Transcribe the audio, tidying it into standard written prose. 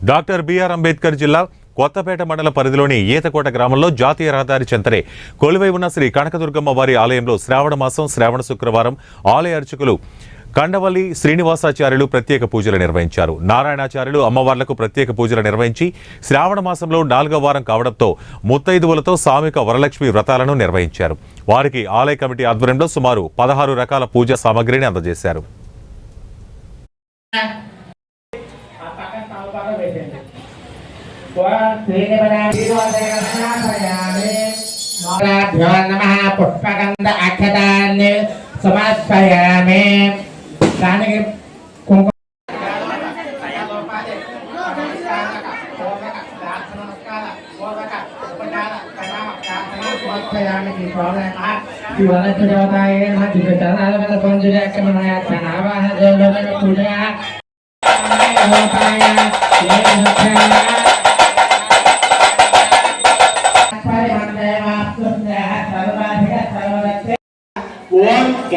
Doctor BR Ambedkar జిల్లా కొత్తపేట మండల పరిధిలోని ఈతకోట గ్రామంలో జాతీయ రహదారి చెంతనే కొలువై ఉన్న శ్రీ కనకదుర్గమ్మ వారి ఆలయంలో శ్రావణ మాసం శ్రావణ శుక్రవారం ఆలయ అర్చకులు కండవల్లి శ్రీనివాసాచార్యులు ప్రత్యేక పూజలు నిర్వహించారు. నారాయణాచార్యులు అమ్మవార్లకు ప్రత్యేక పూజలు నిర్వహించి శ్రావణ మాసంలో 4వ వారం కావడంతో ముత్తైదువులతో సామూహిక వరలక్ష్మి వ్రతాలను నిర్వహించారు. వారికి ఆలయ కమిటీ ఆధ్వర్యంలో సుమారు 16 రకాల పూజా సామగ్రిని అందజేశారు. పుష్పగంధ అక్షతాన్ని సమర్పయామి. దానికి కుంకుమ పూజ